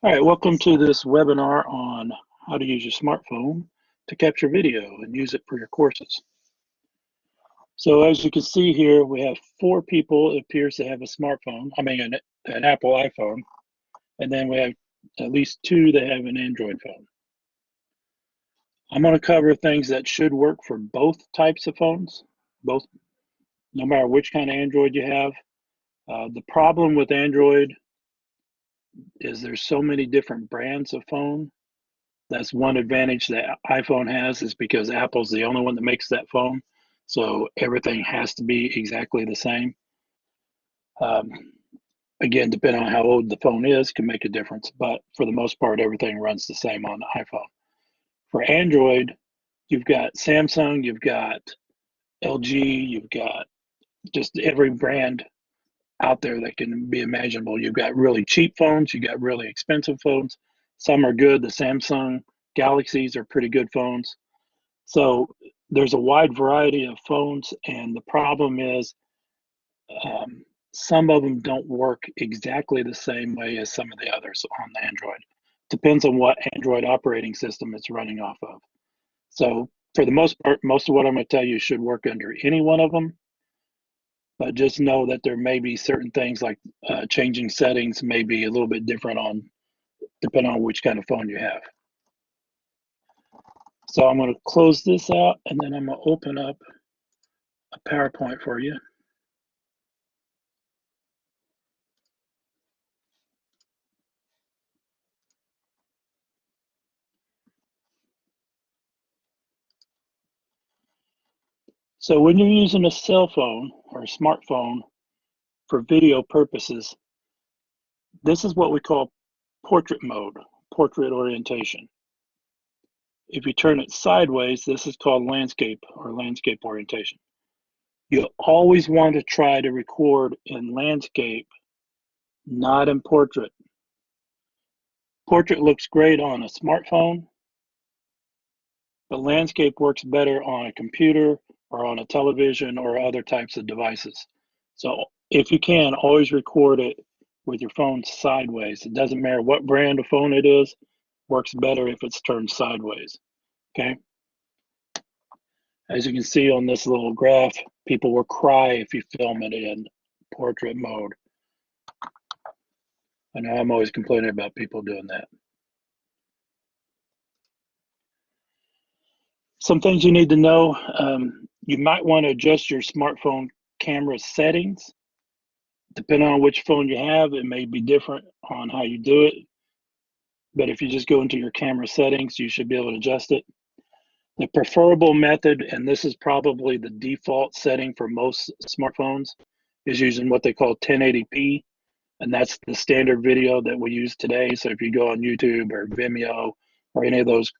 All right, welcome to this webinar on how to use your smartphone to capture video and use it for your courses. So as you can see here, we have 4 people, it appears to have a smartphone, an Apple iPhone, and then we have at least 2 that have an Android phone. I'm going to cover things that should work for both types of phones, no matter which kind of Android you have. The problem with Android is there's so many different brands of phone. That's one advantage that iPhone has, is because Apple's the only one that makes that phone. So everything has to be exactly the same. Again, depending on how old the phone is, can make a difference. But for the most part, everything runs the same on the iPhone. For Android, you've got Samsung, you've got LG, you've got just every brand out there that can be imaginable. You've got really cheap phones, you've got really expensive phones. Some are good. The Samsung Galaxies are pretty good phones. So there's a wide variety of phones, and the problem is some of them don't work exactly the same way as some of the others on the Android. Depends on what Android operating system it's running off of. So for the most part, most of what I'm going to tell you should work under any one of them. But just know that there may be certain things like changing settings may be a little bit different depending on which kind of phone you have. So I'm going to close this out, and then I'm going to open up a PowerPoint for you. So when you're using a cell phone or a smartphone for video purposes, this is what we call portrait mode, portrait orientation. If you turn it sideways, this is called landscape or landscape orientation. You always want to try to record in landscape, not in portrait. Portrait looks great on a smartphone, but landscape works better on a computer or on a television or other types of devices. So if you can, always record it with your phone sideways. It doesn't matter what brand of phone it is, works better if it's turned sideways, okay? As you can see on this little graph, people will cry if you film it in portrait mode. I know I'm always complaining about people doing that. Some things you need to know, you might want to adjust your smartphone camera settings. Depending on which phone you have, it may be different on how you do it. But if you just go into your camera settings, you should be able to adjust it. The preferable method, and this is probably the default setting for most smartphones, is using what they call 1080p. And that's the standard video that we use today. So if you go on YouTube or Vimeo or any of those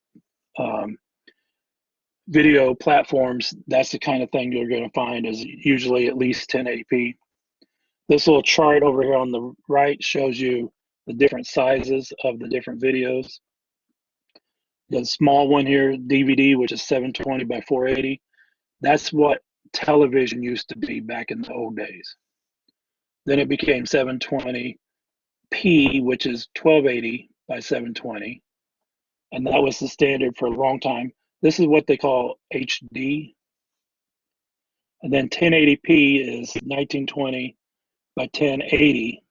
video platforms, that's the kind of thing you're going to find is usually at least 1080p. This little chart over here on the right shows you the different sizes of the different videos. The small one here, DVD, which is 720 by 480, that's what television used to be back in the old days. Then it became 720p, which is 1280 by 720, and that was the standard for a long time. This is what they call HD, and then 1080p is 1920 by 1080.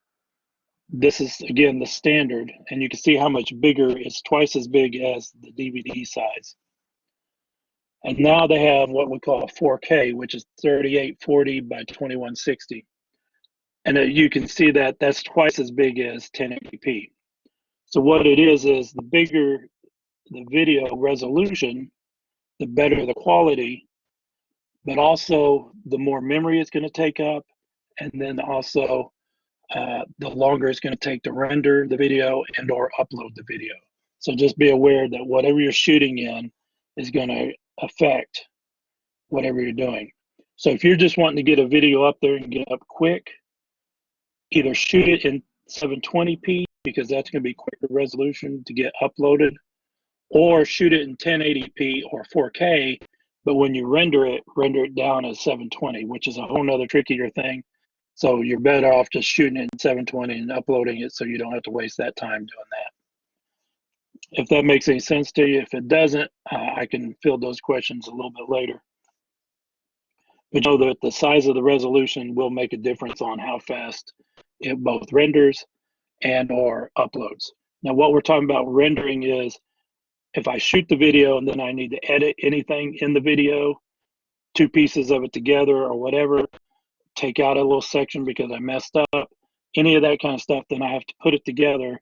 This is, again, the standard, and you can see how much bigger. It's twice as big as the DVD size. And now they have what we call 4K, which is 3840 by 2160. And you can see that that's twice as big as 1080p. So what it is the bigger the video resolution, the better the quality, but also the more memory it's going to take up, and then also the longer it's going to take to render the video and or upload the video. So just be aware that whatever you're shooting in is going to affect whatever you're doing. So if you're just wanting to get a video up there and get up quick, either shoot it in 720p because that's going to be quicker resolution to get uploaded, or shoot it in 1080p or 4K, but when you render it down as 720, which is a whole nother trickier thing. So you're better off just shooting it in 720 and uploading it so you don't have to waste that time doing that. If that makes any sense to you. If it doesn't, I can field those questions a little bit later. But know that the size of the resolution will make a difference on how fast it both renders and or uploads. Now, what we're talking about rendering is if I shoot the video and then I need to edit anything in the video, two pieces of it together or whatever, take out a little section because I messed up, any of that kind of stuff, then I have to put it together.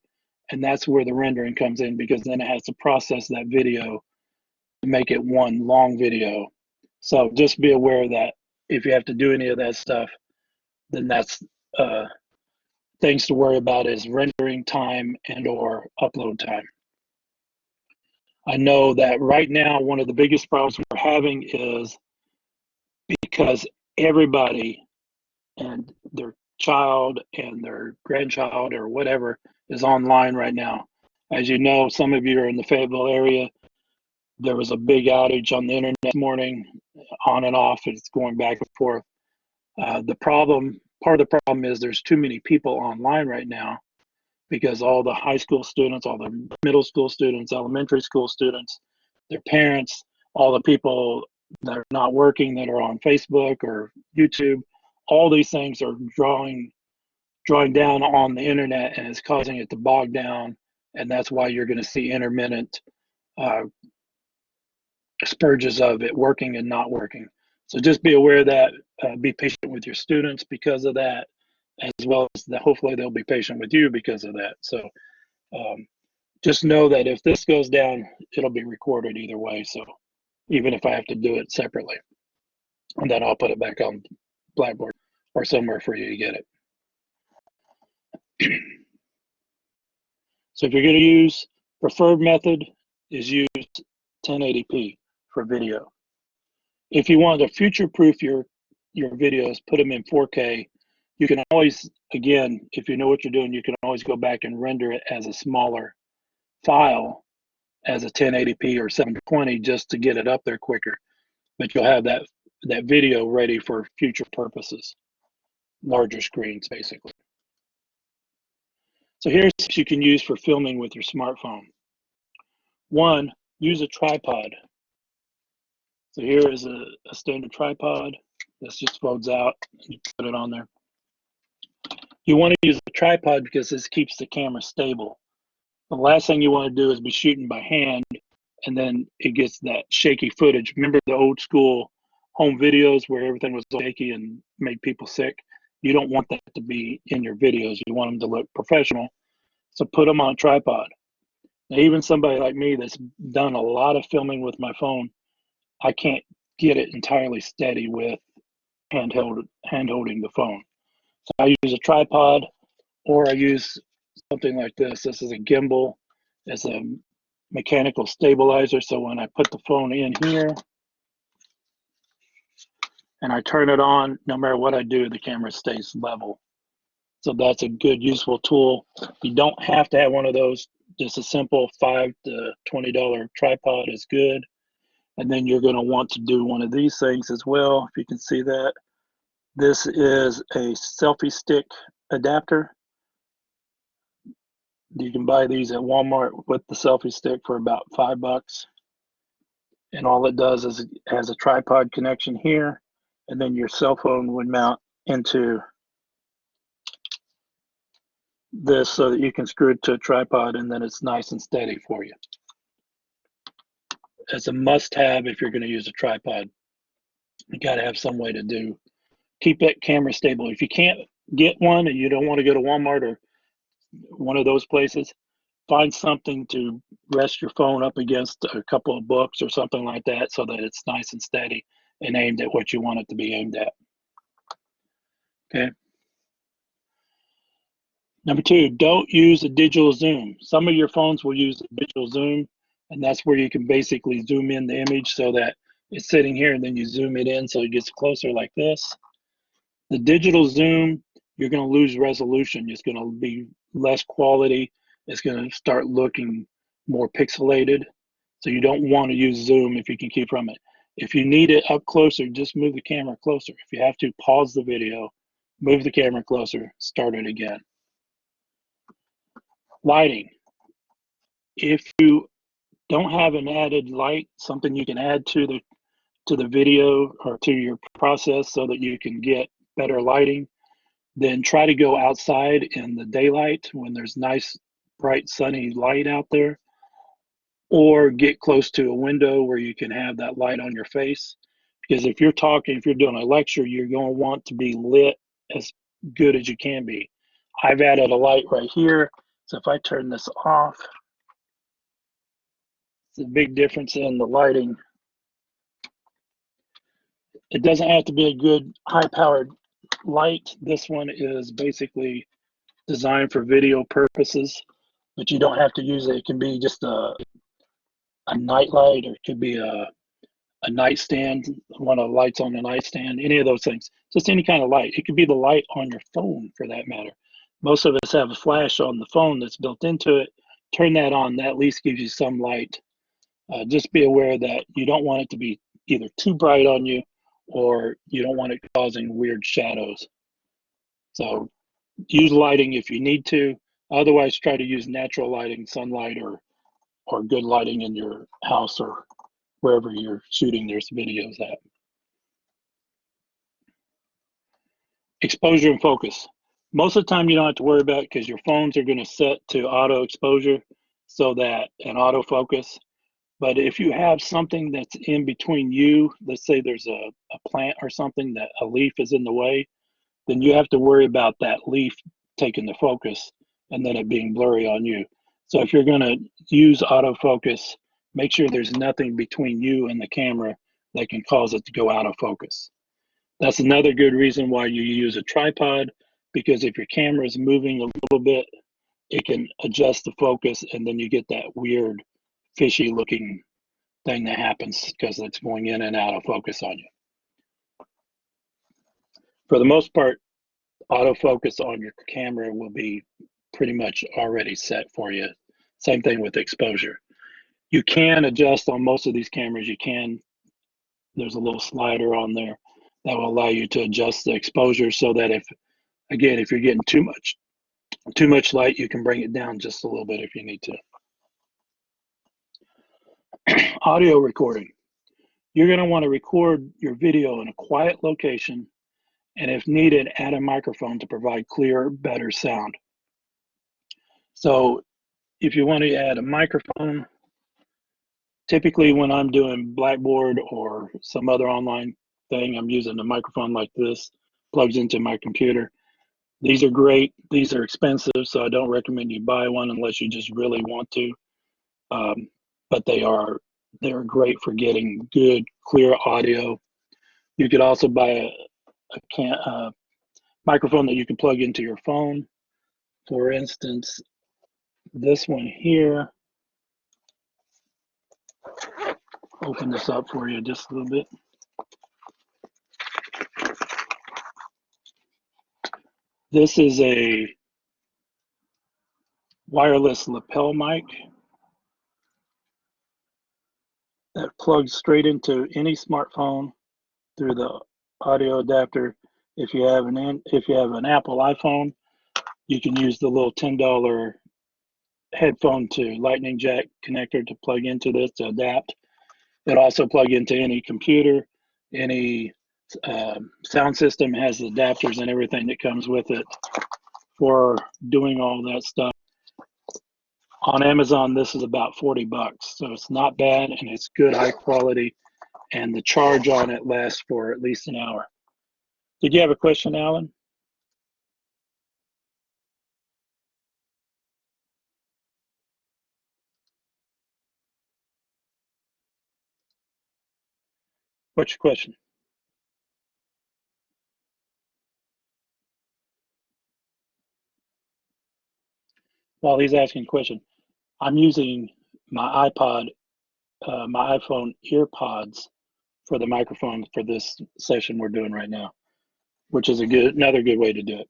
And that's where the rendering comes in, because then it has to process that video to make it one long video. So just be aware that if you have to do any of that stuff, then that's things to worry about is rendering time and or upload time. I know that right now, one of the biggest problems we're having is because everybody and their child and their grandchild or whatever is online right now. As you know, some of you are in the Fayetteville area. There was a big outage on the internet this morning, on and off. It's going back and forth. Part of the problem is there's too many people online right now, because all the high school students, all the middle school students, elementary school students, their parents, all the people that are not working that are on Facebook or YouTube, all these things are drawing down on the internet, and it's causing it to bog down. And that's why you're going to see intermittent spurges of it working and not working. So just be aware that, be patient with your students because of that, as well as that hopefully they'll be patient with you because of that. So just know that if this goes down, it'll be recorded either way. So even if I have to do it separately, and then I'll put it back on Blackboard or somewhere for you to get it. So if you're going to use, preferred method is use 1080p for video. If you want to future-proof your videos, put them in 4K, you can always, again, if you know what you're doing, you can always go back and render it as a smaller file as a 1080p or 720 just to get it up there quicker. But you'll have that video ready for future purposes, larger screens, basically. So here's what you can use for filming with your smartphone. One, use a tripod. So here is a standard tripod. This just folds out and you put it on there. You want to use a tripod because this keeps the camera stable. The last thing you want to do is be shooting by hand and then it gets that shaky footage. Remember the old school home videos where everything was shaky and made people sick? You don't want that to be in your videos. You want them to look professional. So put them on a tripod. Now, even somebody like me that's done a lot of filming with my phone, I can't get it entirely steady with hand-holding the phone. So I use a tripod, or I use something like this. This is a gimbal. It's a mechanical stabilizer. So when I put the phone in here and I turn it on, no matter what I do, the camera stays level. So that's a good, useful tool. You don't have to have one of those. Just a simple $5 to $20 tripod is good. And then you're going to want to do one of these things as well. If you can see that, this is a selfie stick adapter. You can buy these at Walmart with the selfie stick for about $5. And all it does is it has a tripod connection here, and then your cell phone would mount into this so that you can screw it to a tripod, and then it's nice and steady for you. It's a must-have if you're going to use a tripod. You got to have some way to keep that camera stable. If you can't get one and you don't want to go to Walmart or one of those places, find something to rest your phone up against, a couple of books or something like that, so that it's nice and steady and aimed at what you want it to be aimed at. Okay. Number two, don't use a digital zoom. Some of your phones will use a digital zoom, and that's where you can basically zoom in the image so that it's sitting here and then you zoom it in so it gets closer like this. The digital zoom, you're going to lose resolution. It's going to be less quality. It's going to start looking more pixelated. So you don't want to use zoom if you can keep from it. If you need it up closer, just move the camera closer. If you have to, pause the video, move the camera closer, start it again. Lighting. If you don't have an added light, something you can add to the video or to your process so that you can get better lighting, then try to go outside in the daylight when there's nice, bright, sunny light out there, or get close to a window where you can have that light on your face. Because if you're talking, if you're doing a lecture, you're going to want to be lit as good as you can be. I've added a light right here. So if I turn this off, it's a big difference in the lighting. It doesn't have to be a good high-powered light. This one is basically designed for video purposes, but you don't have to use it. It can be just a night light, or it could be a nightstand, one of the lights on the nightstand, any of those things. Just any kind of light. It could be the light on your phone for that matter. Most of us have a flash on the phone that's built into it. Turn that on, that at least gives you some light. Just be aware that you don't want it to be either too bright on you, or you don't want it causing weird shadows. So use lighting if you need to. Otherwise, try to use natural lighting, sunlight, or good lighting in your house or wherever you're shooting there's videos at. Exposure and focus. Most of the time you don't have to worry about it because your phones are going to set to auto exposure so that an autofocus. But if you have something that's in between you, let's say there's a plant or something that a leaf is in the way, then you have to worry about that leaf taking the focus and then it being blurry on you. So if you're going to use autofocus, make sure there's nothing between you and the camera that can cause it to go out of focus. That's another good reason why you use a tripod, because if your camera is moving a little bit, it can adjust the focus and then you get that weird fishy looking thing that happens because it's going in and out of focus on you. For the most part, autofocus on your camera will be pretty much already set for you. Same thing with exposure. You can adjust on most of these cameras. There's a little slider on there that will allow you to adjust the exposure so that if you're getting too much light, you can bring it down just a little bit if you need to. Audio recording. You're going to want to record your video in a quiet location, and if needed, add a microphone to provide clearer, better sound. So if you want to add a microphone, typically when I'm doing Blackboard or some other online thing, I'm using a microphone like this, plugs into my computer. These are great. These are expensive, so I don't recommend you buy one unless you just really want to. But they're great for getting good, clear audio. You could also buy a microphone that you can plug into your phone. For instance, this one here. Open this up for you just a little bit. This is a wireless lapel mic that plugs straight into any smartphone through the audio adapter. If you have an Apple iPhone, you can use the little $10 headphone to lightning jack connector to plug into this to adapt. It also plug into any computer, any sound system has adapters and everything that comes with it for doing all that stuff. On Amazon, this is about 40 bucks, so it's not bad and it's good, high quality, and the charge on it lasts for at least an hour. Did you have a question, Alan? What's your question? While he's asking a question, I'm using my iPod, my iPhone earpods for the microphone for this session we're doing right now, which is another good way to do it.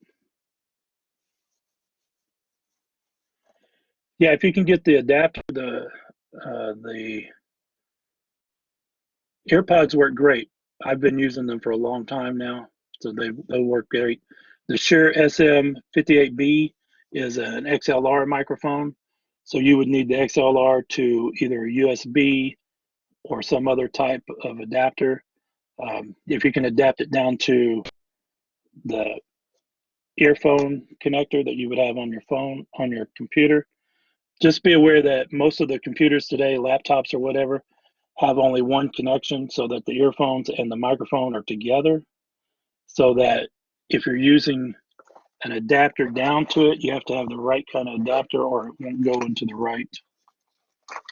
Yeah, if you can get the adapter, the earpods work great. I've been using them for a long time now, so they work great. The Shure SM58B is an XLR microphone. So you would need the XLR to either a USB or some other type of adapter. If you can adapt it down to the earphone connector that you would have on your phone, on your computer, just be aware that most of the computers today, laptops or whatever, have only one connection so that the earphones and the microphone are together, so that if you're using an adapter down to it, you have to have the right kind of adapter or it won't go into the right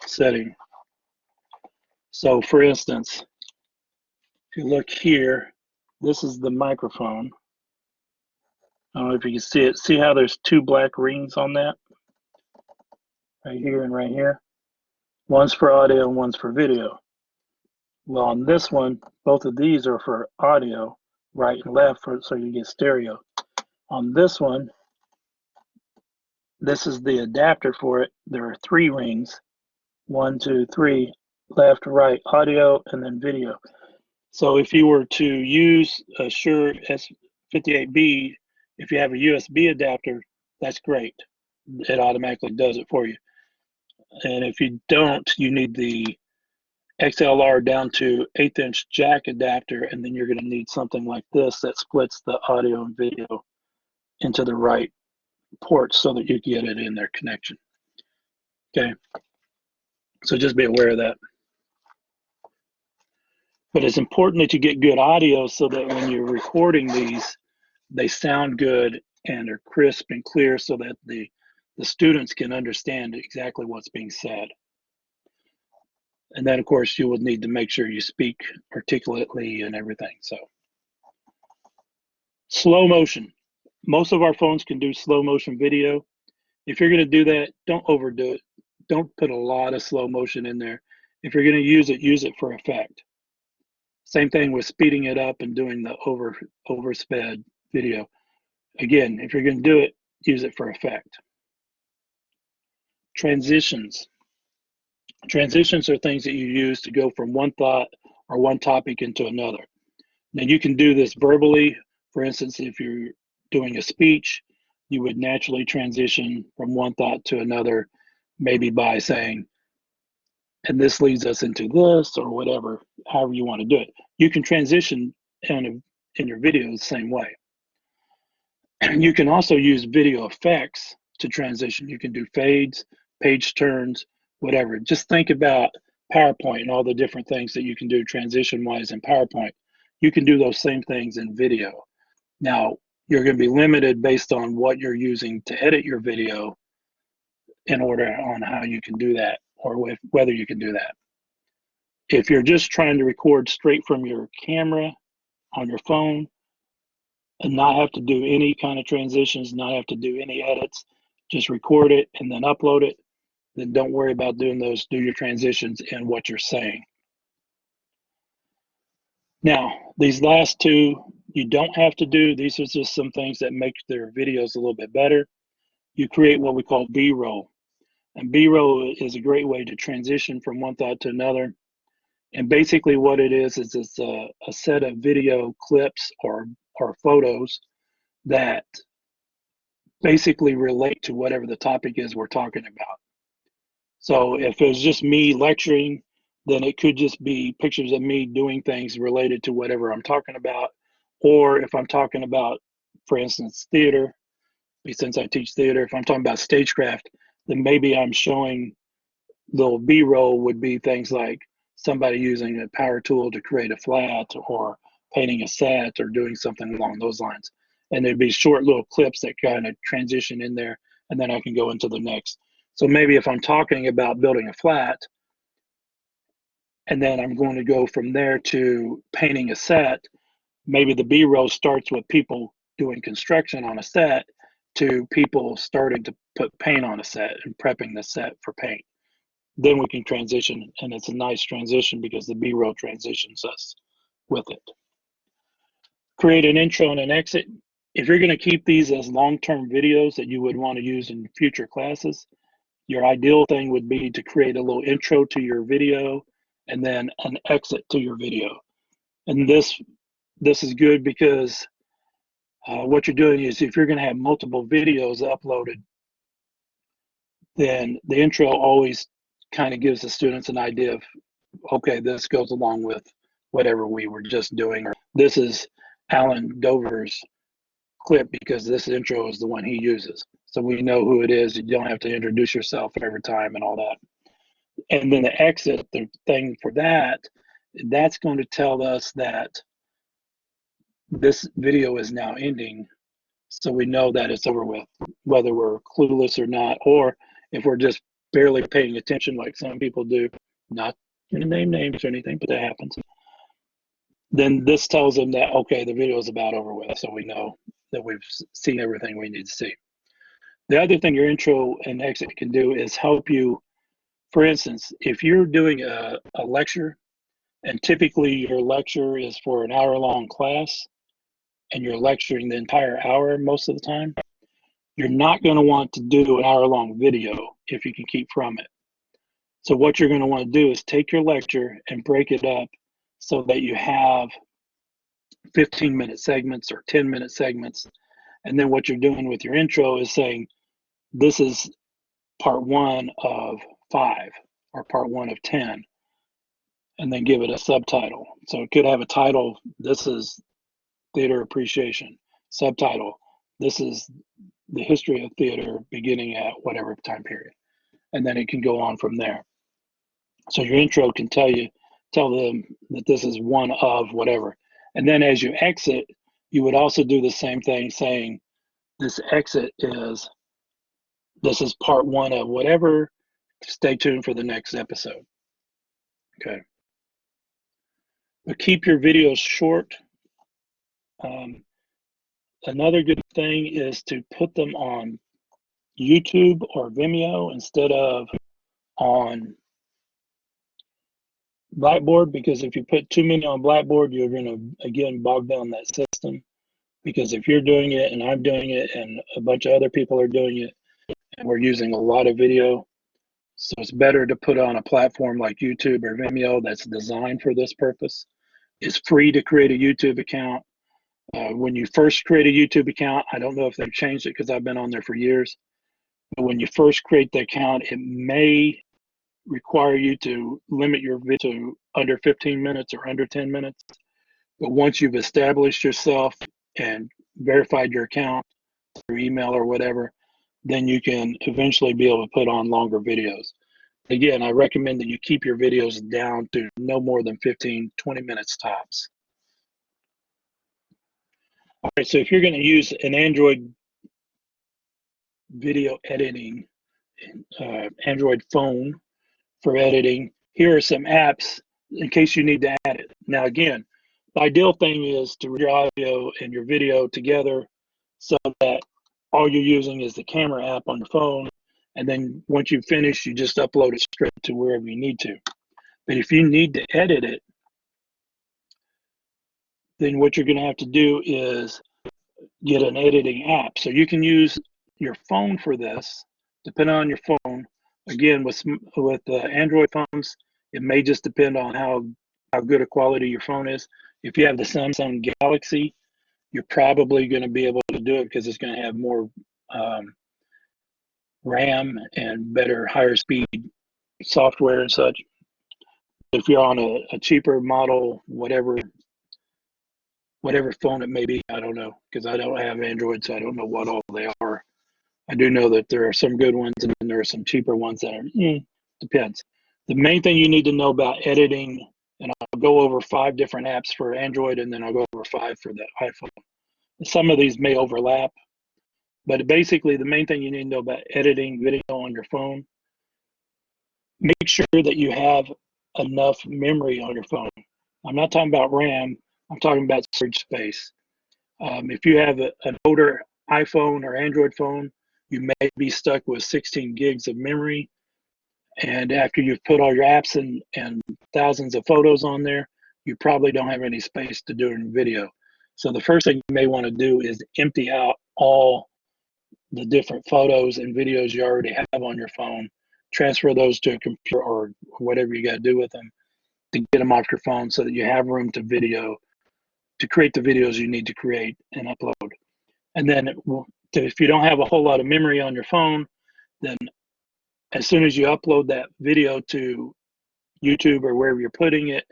setting. So for instance, if you look here, this is the microphone. I don't know if you can see it. See how there's two black rings on that? Right here and right here. One's for audio and one's for video. Well, on this one, both of these are for audio, right and left, so you get stereo. On this one, this is the adapter for it. There are three rings, 1, 2, 3, left, right, audio, and then video. So if you were to use a Shure S58B, if you have a USB adapter, that's great. It automatically does it for you. And if you don't, you need the XLR down to 1/8" jack adapter, and then you're going to need something like this that splits the audio and video into the right ports so that you get it in their connection. Okay, so just be aware of that. But it's important that you get good audio so that when you're recording these, they sound good and are crisp and clear so that the students can understand exactly what's being said. And then, of course, you will need to make sure you speak articulately and everything. So, slow motion. Most of our phones can do slow motion video. If you're going to do that, don't overdo it. Don't put a lot of slow motion in there. If you're going to use it for effect. Same thing with speeding it up and doing the oversped video. Again, if you're going to do it, use it for effect. Transitions. Transitions are things that you use to go from one thought or one topic into another. Now you can do this verbally. For instance, if you're doing a speech, you would naturally transition from one thought to another, maybe by saying, and this leads us into this, or whatever, however you want to do it. You can transition in your video the same way. And you can also use video effects to transition. You can do fades, page turns, whatever. Just think about PowerPoint and all the different things that you can do transition-wise in PowerPoint. You can do those same things in video. Now, you're going to be limited based on what you're using to edit your video in order on how you can do that, or whether you can do that. If you're just trying to record straight from your camera on your phone and not have to do any kind of transitions, not have to do any edits, just record it and then upload it, then don't worry about doing those. Do your transitions and what you're saying. Now, these last two, you don't have to do. These are just some things that make their videos a little bit better. You create what we call B-roll. And B-roll is a great way to transition from one thought to another. And basically what it is it's a set of video clips or photos that basically relate to whatever the topic is we're talking about. So if it's just me lecturing, then it could just be pictures of me doing things related to whatever I'm talking about. Or if I'm talking about, for instance, theater, since I teach theater, if I'm talking about stagecraft, then maybe I'm showing little B-roll would be things like somebody using a power tool to create a flat or painting a set or doing something along those lines. And there'd be short little clips that kind of transition in there, and then I can go into the next. So maybe if I'm talking about building a flat, and then I'm going to go from there to painting a set, maybe the B-roll starts with people doing construction on a set to people starting to put paint on a set and prepping the set for paint. Then we can transition, and it's a nice transition because the B-roll transitions us with it. Create an intro and an exit. If you're going to keep these as long-term videos that you would want to use in future classes, your ideal thing would be to create a little intro to your video and then an exit to your video. And this is good because what you're doing is if you're going to have multiple videos uploaded, then the intro always kind of gives the students an idea of, okay, this goes along with whatever we were just doing, or this is Alan Dover's clip because this intro is the one he uses. So we know who it is. You don't have to introduce yourself every time and all that. And then the exit, the thing for that, that's going to tell us that this video is now ending. So we know that it's over with, whether we're clueless or not, or if we're just barely paying attention like some people do, not going to name names or anything, but that happens. Then this tells them that, okay, the video is about over with. So we know that we've seen everything we need to see. The other thing your intro and exit can do is help you. For instance, if you're doing a lecture, and typically your lecture is for an hour-long class, and you're lecturing the entire hour most of the time, you're not going to want to do an hour-long video if you can keep from it. So what you're going to want to do is take your lecture and break it up so that you have 15-minute segments or 10-minute segments. And then what you're doing with your intro is saying, this is part 1 of 5 or part 1 of 10, and then give it a subtitle. So it could have a title, this is theater appreciation. Subtitle, this is the history of theater beginning at whatever time period. And then it can go on from there. So your intro can tell them that this is one of whatever. And then as you exit, you would also do the same thing, saying this exit is, this is part 1 of whatever. Stay tuned for the next episode. Okay. But keep your videos short. Another good thing is to put them on YouTube or Vimeo instead of on Blackboard, because if you put too many on Blackboard, you're going to, again, bog down that system. Because if you're doing it and I'm doing it and a bunch of other people are doing it, and we're using a lot of video, so it's better to put on a platform like YouTube or Vimeo that's designed for this purpose. It's free to create a YouTube account. When you first create a YouTube account, I don't know if they've changed it because I've been on there for years, but when you first create the account, it may require you to limit your video to under 15 minutes or under 10 minutes. But once you've established yourself and verified your account through email or whatever, then you can eventually be able to put on longer videos. Again, I recommend that you keep your videos down to no more than 15, 20 minutes tops. All right, so if you're going to use an Android video editing, Android phone for editing, here are some apps in case you need to add it. Now, again, the ideal thing is to record your audio and your video together so that all you're using is the camera app on your phone. And then once you finish, you just upload it straight to wherever you need to. But if you need to edit it, then what you're going to have to do is get an editing app. So you can use your phone for this, depending on your phone. Again, with Android phones, it may just depend on how good a quality your phone is. If you have the Samsung Galaxy, you're probably going to be able to do it because it's going to have more RAM and better, higher speed software and such. If you're on a cheaper model, whatever phone it may be, I don't know, because I don't have Android, so I don't know what all they are. I do know that there are some good ones and then there are some cheaper ones that are, depends. The main thing you need to know about editing, and I'll go over 5 different apps for Android and then I'll go over 5 for the iPhone. Some of these may overlap, but basically the main thing you need to know about editing video on your phone, make sure that you have enough memory on your phone. I'm not talking about RAM, I'm talking about storage space. If you have an older iPhone or Android phone, you may be stuck with 16 gigs of memory. And after you've put all your apps and thousands of photos on there, you probably don't have any space to do it in video. So the first thing you may want to do is empty out all the different photos and videos you already have on your phone, transfer those to a computer or whatever you got to do with them to get them off your phone so that you have room to create the videos you need to create and upload. And then if you don't have a whole lot of memory on your phone, then as soon as you upload that video to YouTube or wherever you're putting it,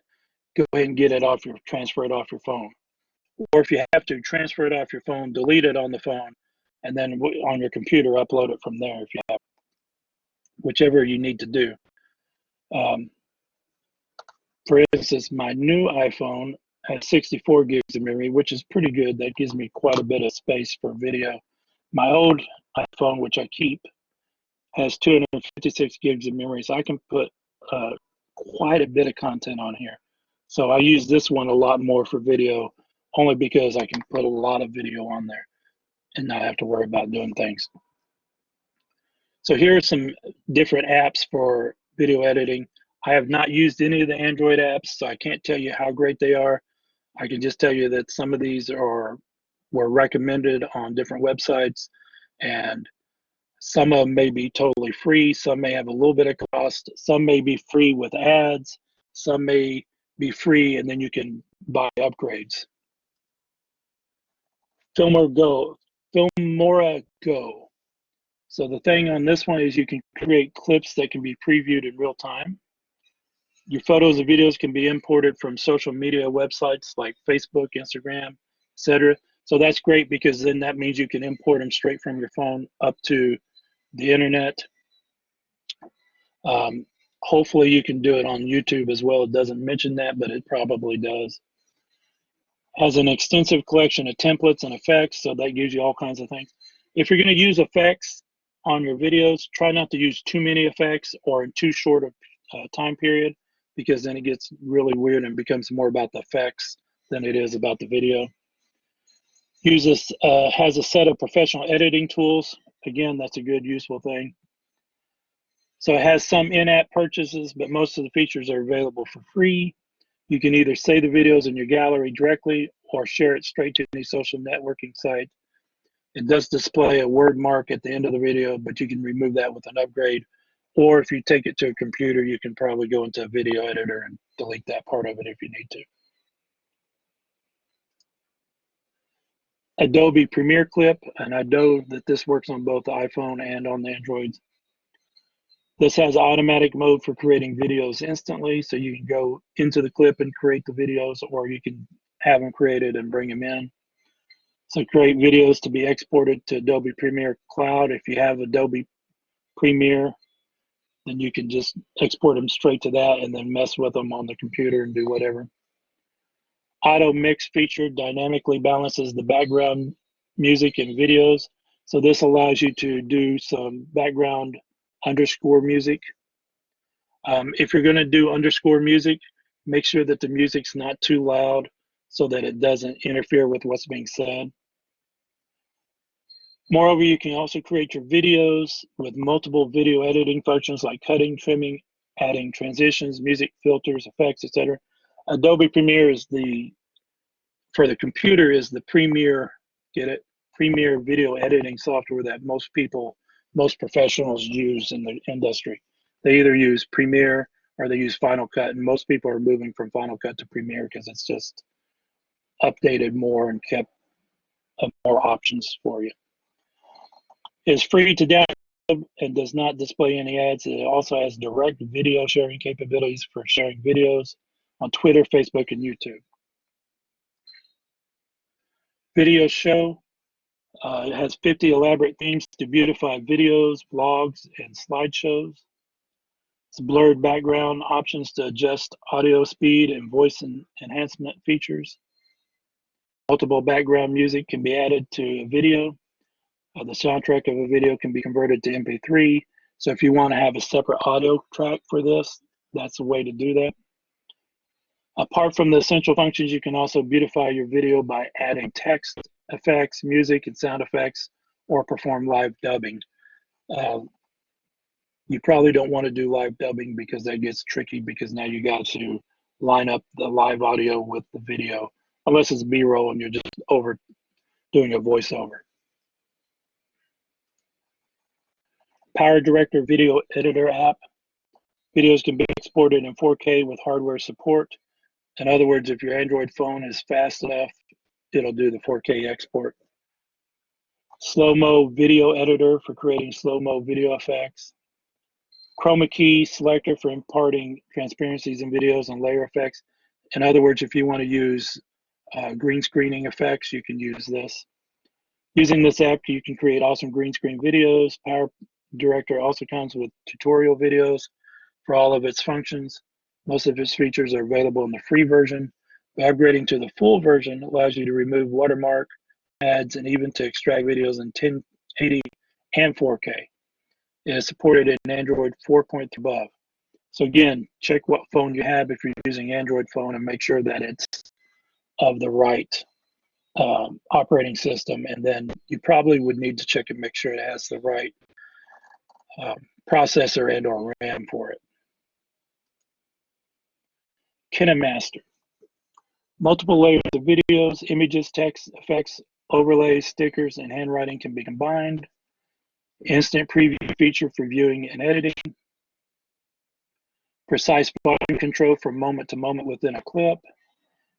go ahead and get it off transfer it off your phone. Or if you have to, transfer it off your phone, delete it on the phone, and then on your computer, upload it from there if you have, whichever you need to do. For instance, my new iPhone has 64 gigs of memory, which is pretty good. That gives me quite a bit of space for video. My old iPhone, which I keep, has 256 gigs of memory, so I can put quite a bit of content on here. So I use this one a lot more for video, only because I can put a lot of video on there and not have to worry about doing things. So here are some different apps for video editing. I have not used any of the Android apps, so I can't tell you how great they are. I can just tell you that some of these were recommended on different websites, and some of them may be totally free. Some may have a little bit of cost. Some may be free with ads. Some may be free, and then you can buy upgrades. Filmora Go. So the thing on this one is you can create clips that can be previewed in real time. Your photos and videos can be imported from social media websites like Facebook, Instagram, etc. So that's great, because then that means you can import them straight from your phone up to the internet. Hopefully you can do it on YouTube as well. It doesn't mention that, but it probably does. Has an extensive collection of templates and effects, so that gives you all kinds of things. If you're going to use effects on your videos, try not to use too many effects or in too short of time period, because then it gets really weird and becomes more about the effects than it is about the video. Has a set of professional editing tools. Again, that's a good, useful thing. So it has some in-app purchases, but most of the features are available for free. You can either save the videos in your gallery directly or share it straight to any social networking site. It does display a word mark at the end of the video, but you can remove that with an upgrade. Or if you take it to a computer, you can probably go into a video editor and delete that part of it if you need to. Adobe Premiere Clip, and I know that this works on both the iPhone and on the Androids. This has automatic mode for creating videos instantly, so you can go into the clip and create the videos, or you can have them created and bring them in. So create videos to be exported to Adobe Premiere Cloud. If you have Adobe Premiere, then you can just export them straight to that and then mess with them on the computer and do whatever. Auto Mix feature dynamically balances the background music and videos. So this allows you to do some background underscore music. If you're going to do underscore music, make sure that the music's not too loud so that it doesn't interfere with what's being said. Moreover, you can also create your videos with multiple video editing functions like cutting, trimming, adding transitions, music, filters, effects, etc. Adobe Premiere is for the computer is the Premiere, get it? Premiere video editing software that most professionals use in the industry. They either use Premiere or they use Final Cut, and most people are moving from Final Cut to Premiere because it's just updated more and kept more options for you. It's free to download and does not display any ads. It also has direct video sharing capabilities for sharing videos on Twitter, Facebook, and YouTube. VideoShow. It has 50 elaborate themes to beautify videos, vlogs, and slideshows. It's blurred background, options to adjust audio speed and voice enhancement features. Multiple background music can be added to a video. The soundtrack of a video can be converted to MP3. So if you want to have a separate audio track for this, that's a way to do that. Apart from the essential functions, you can also beautify your video by adding text, effects, music, and sound effects, or perform live dubbing. You probably don't want to do live dubbing because that gets tricky, because now you got to line up the live audio with the video, unless it's B-roll and you're just doing a voiceover. PowerDirector video editor app. Videos can be exported in 4K with hardware support. In other words, if your Android phone is fast enough, it'll do the 4K export. Slow-mo video editor for creating slow-mo video effects. Chroma key selector for imparting transparencies in videos and layer effects. In other words, if you want to use green screening effects, you can use this. Using this app, you can create awesome green screen videos. PowerDirector also comes with tutorial videos for all of its functions. Most of its features are available in the free version. By upgrading to the full version, allows you to remove watermark, ads, and even to extract videos in 1080 and 4K. It is supported in Android 4.3 above. So again, check what phone you have if you're using Android phone and make sure that it's of the right operating system, and then you probably would need to check and make sure it has the right processor and or RAM for it. KineMaster. Multiple layers of videos, images, text, effects, overlays, stickers, and handwriting can be combined. Instant preview feature for viewing and editing. Precise volume control from moment to moment within a clip.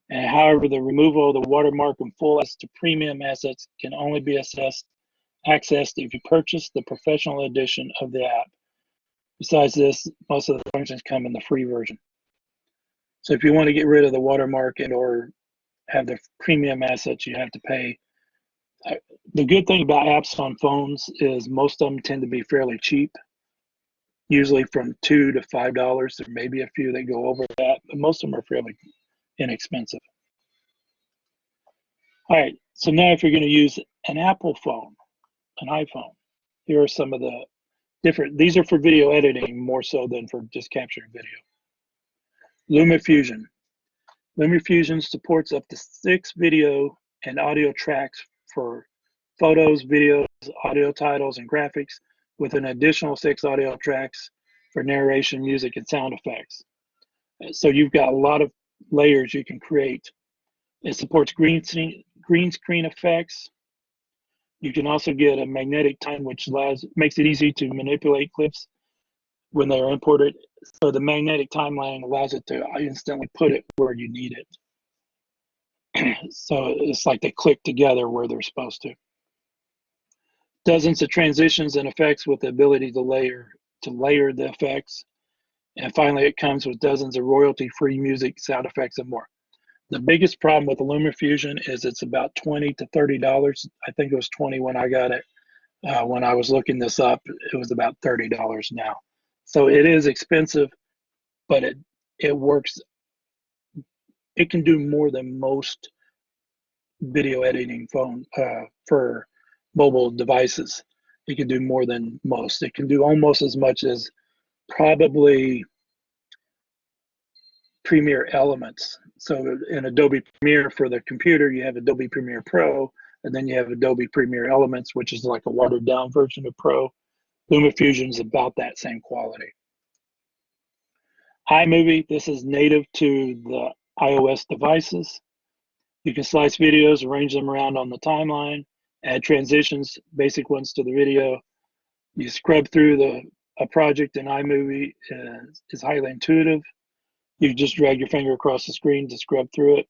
And however, the removal of the watermark and full access to premium assets can only be accessed if you purchase the professional edition of the app. Besides this, most of the functions come in the free version. So if you want to get rid of the watermark and or have the premium assets, you have to pay. The good thing about apps on phones is most of them tend to be fairly cheap, usually from $2 to $5. There may be a few that go over that, but most of them are fairly inexpensive. All right, so now if you're going to use an Apple phone, an iPhone, here are some of the different, these are for video editing more so than for just capturing video. Lumiere Fusion. Lumiere Fusion supports up to 6 video and audio tracks for photos, videos, audio titles, and graphics, with an additional 6 audio tracks for narration, music, and sound effects. So you've got a lot of layers you can create. It supports green screen effects. You can also get a magnetic time, which makes it easy to manipulate clips when they're imported. So the magnetic timeline allows it to instantly put it where you need it. So it's like they click together where they're supposed to. Dozens of transitions and effects with the ability to layer the effects. And finally, it comes with dozens of royalty-free music, sound effects, and more. The biggest problem with the Lumiere Fusion is it's about $20 to $30. I think it was 20 when I got it. When I was looking this up, it was about $30 now. So it is expensive, but it works. It can do more than most video editing phone for mobile devices. It can do more than most. It can do almost as much as probably Premiere Elements. So in Adobe Premiere for the computer, you have Adobe Premiere Pro, and then you have Adobe Premiere Elements, which is like a watered down version of Pro. Lumiere Fusion is about that same quality. iMovie, this is native to the iOS devices. You can slice videos, arrange them around on the timeline, add transitions, basic ones to the video. You scrub through a project in iMovie, is highly intuitive. You just drag your finger across the screen to scrub through it.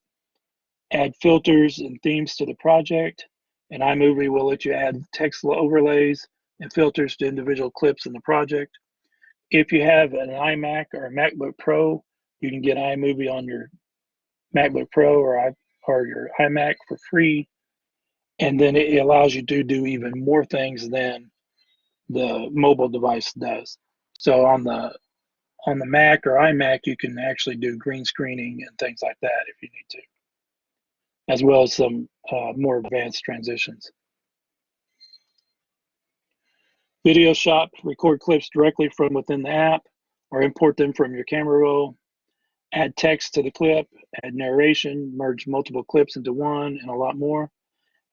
Add filters and themes to the project, and iMovie will let you add text overlays and filters to individual clips in the project. If you have an iMac or a MacBook Pro, you can get iMovie on your MacBook Pro or your iMac for free, and then it allows you to do even more things than the mobile device does. So on the Mac or iMac, you can actually do green screening and things like that if you need to, as well as some more advanced transitions. VideoShow, record clips directly from within the app or import them from your camera roll. Add text to the clip, add narration, merge multiple clips into one, and a lot more.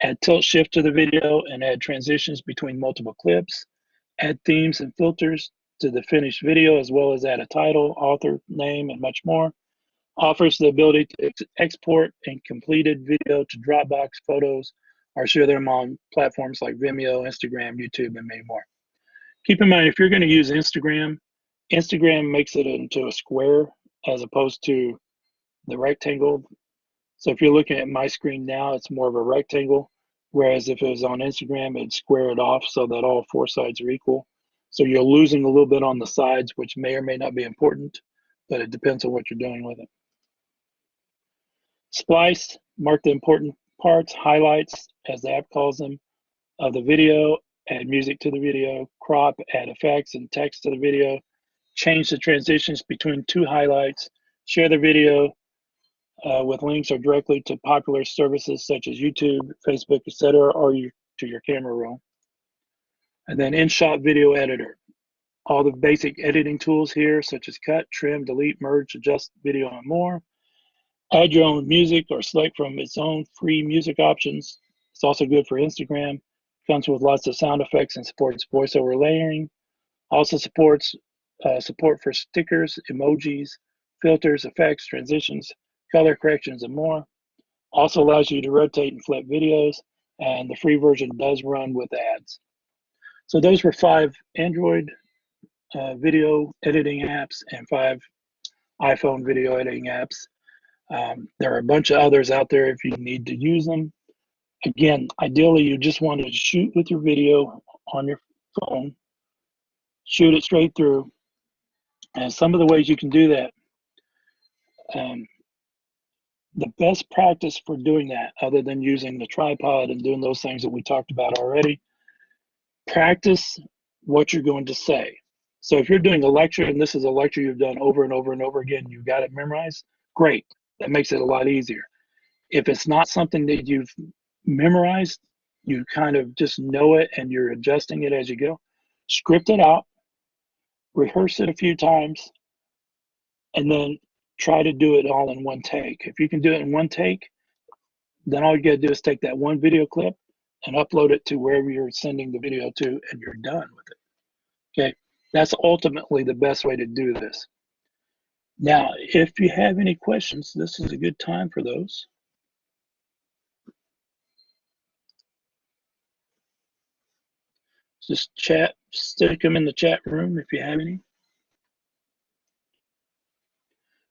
Add tilt shift to the video and add transitions between multiple clips. Add themes and filters to the finished video, as well as add a title, author, name, and much more. Offers the ability to export and completed video to Dropbox photos or share them on platforms like Vimeo, Instagram, YouTube, and many more. Keep in mind, if you're going to use Instagram makes it into a square as opposed to the rectangle. So if you're looking at my screen now, it's more of a rectangle, whereas if it was on Instagram, it'd square it off so that all 4 sides are equal. So you're losing a little bit on the sides, which may or may not be important, but it depends on what you're doing with it. Splice, mark the important parts, highlights, as the app calls them, of the video, add music to the video, crop, add effects and text to the video, change the transitions between two highlights, share the video with links or directly to popular services such as YouTube, Facebook, etc., or to your camera roll. And then in-shot video editor. All the basic editing tools here, such as cut, trim, delete, merge, adjust video, and more. Add your own music or select from its own free music options. It's also good for Instagram. Comes with lots of sound effects and supports voiceover layering. Also supports support for stickers, emojis, filters, effects, transitions, color corrections, and more. Also allows you to rotate and flip videos, and the free version does run with ads. So those were 5 Android video editing apps and 5 iPhone video editing apps. There are a bunch of others out there if you need to use them. Again, ideally, you just want to shoot with your video on your phone, shoot it straight through. And some of the ways you can do that, the best practice for doing that, other than using the tripod and doing those things that we talked about already, practice what you're going to say. So if you're doing a lecture and this is a lecture you've done over and over and over again, you've got it memorized, great. That makes it a lot easier. If it's not something that you've memorized, you kind of just know it and you're adjusting it as you go, script it out, rehearse it a few times, and then try to do it all in one take. If you can do it in one take, then all you gotta do is take that one video clip and upload it to wherever you're sending the video to, and you're done with it. Okay, that's ultimately the best way to do this. Now, if you have any questions, this is a good time for those. Just chat, stick them in the chat room if you have any.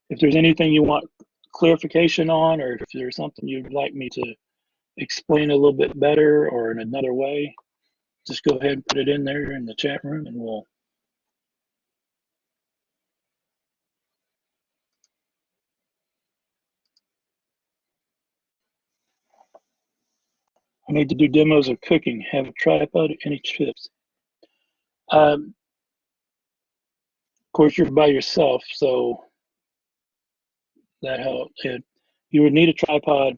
If there's anything you want clarification on, or if there's something you'd like me to explain a little bit better or in another way, just go ahead and put it in there in the chat room and I need to do demos of cooking. Have a tripod, any tips? Of course, you're by yourself, so that helps. You would need a tripod.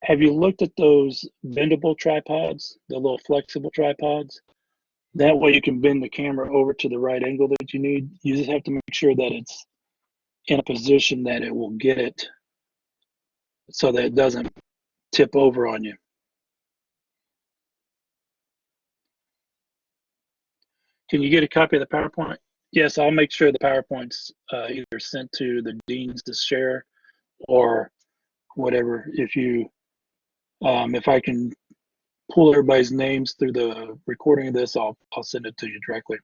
Have you looked at those bendable tripods, the little flexible tripods? That way you can bend the camera over to the right angle that you need. You just have to make sure that it's in a position that it will get it so that it doesn't tip over on you. Can you get a copy of the PowerPoint? Yes, I'll make sure the PowerPoint's either sent to the deans to share or whatever. If I can pull everybody's names through the recording of this, I'll send it to you directly.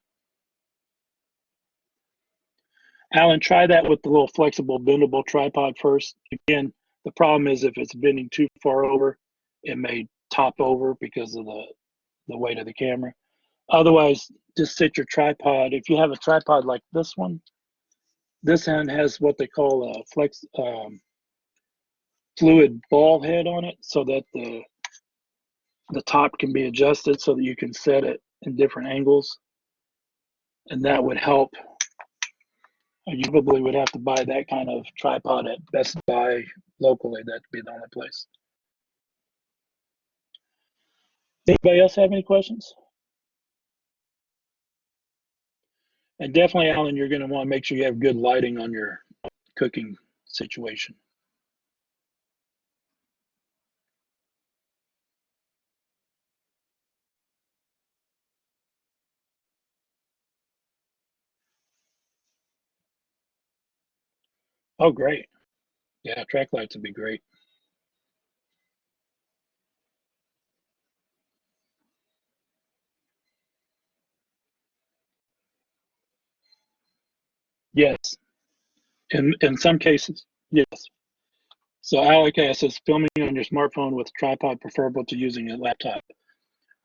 Alan, try that with the little flexible bendable tripod first. Again, the problem is if it's bending too far over, it may top over because of the weight of the camera. Otherwise, just sit your tripod. If you have a tripod like this one, this hand has what they call a fluid ball head on it, so that the top can be adjusted so that you can set it in different angles, and that would help. You probably would have to buy that kind of tripod at Best Buy locally. That'd be the only place. Anybody else have any questions? And definitely, Alan, you're going to want to make sure you have good lighting on your cooking situation. Oh, great. Yeah, track lights would be great. Yes. In some cases, yes. So Alec asks, is filming on your smartphone with a tripod preferable to using a laptop?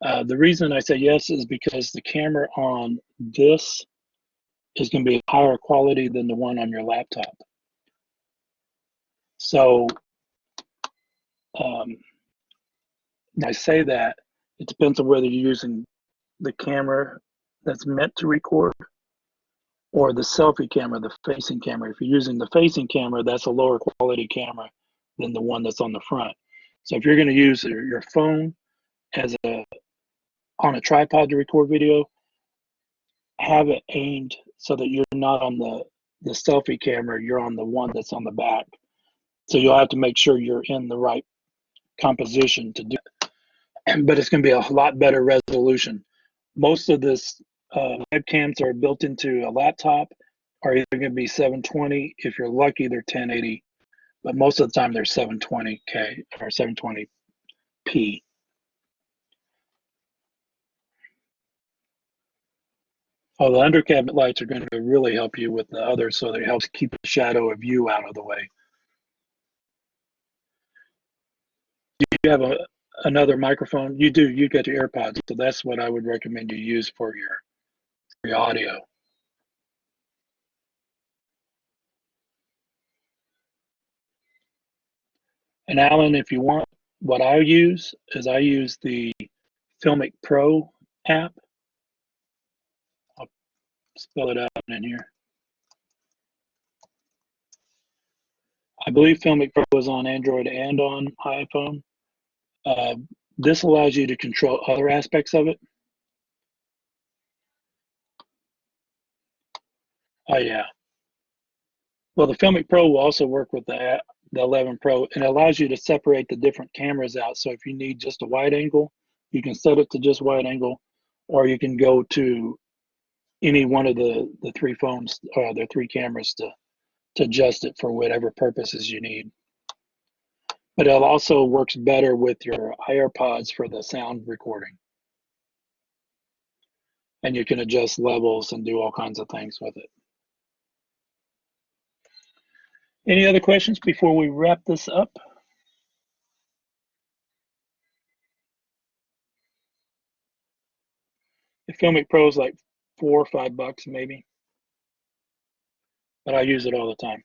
The reason I say yes is because the camera on this is going to be higher quality than the one on your laptop. So I say that it depends on whether you're using the camera that's meant to record or the selfie camera, the facing camera. If you're using the facing camera, that's a lower quality camera than the one that's on the front. So if you're going to use your phone as on a tripod to record video, have it aimed so that you're not on the selfie camera, you're on the one that's on the back. So you'll have to make sure you're in the right composition to do it. But it's going to be a lot better resolution. Most of this webcams are built into a laptop are either going to be 720. If you're lucky, they're 1080, but most of the time they're 720K or 720p. Oh, the under cabinet lights are going to really help you with the others, so that it helps keep the shadow of you out of the way. Do you have another microphone? You do. You got your AirPods, so that's what I would recommend you use for your audio. And Alan, if you want, what I use is I use the Filmic Pro app. I'll spell it out in here. I believe Filmic Pro is on Android and on iPhone. This allows you to control other aspects of it. Oh yeah. Well, the Filmic Pro will also work with the 11 Pro, and it allows you to separate the different cameras out. So if you need just a wide angle, you can set it to just wide angle, or you can go to any one of the three phones or the three cameras to adjust it for whatever purposes you need. But it also works better with your AirPods for the sound recording. And you can adjust levels and do all kinds of things with it. Any other questions before we wrap this up? The Filmic Pro is like $4 or $5 maybe, but I use it all the time.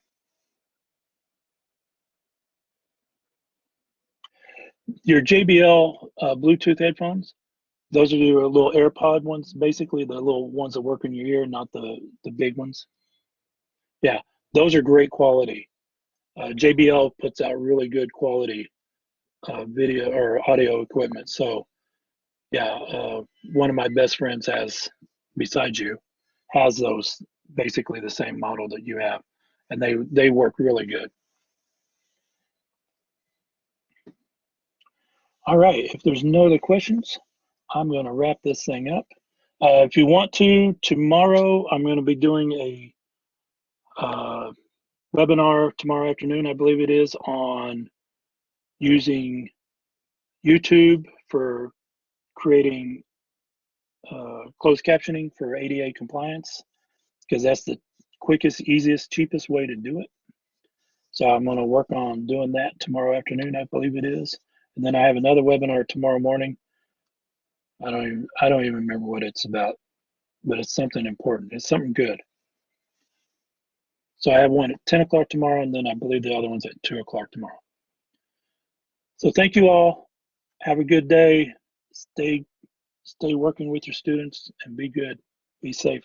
Your JBL Bluetooth headphones, those are your little AirPod ones, basically the little ones that work in your ear, not the big ones. Yeah, those are great quality. JBL puts out really good quality video or audio equipment. So yeah, one of my best friends has, besides you, has those, basically the same model that you have, and they work really good. All right, if there's no other questions, I'm going to wrap this thing up. If you want to, tomorrow I'm going to be doing a webinar tomorrow afternoon, I believe it is, on using YouTube for creating closed captioning for ADA compliance, because that's the quickest, easiest, cheapest way to do it. So I'm going to work on doing that tomorrow afternoon, I believe it is. And then I have another webinar tomorrow morning. I don't even remember what it's about, but it's something important. It's something good. So I have one at 10 o'clock tomorrow, and then I believe the other one's at 2 o'clock tomorrow. So thank you all. Have a good day. Stay working with your students and be good. Be safe.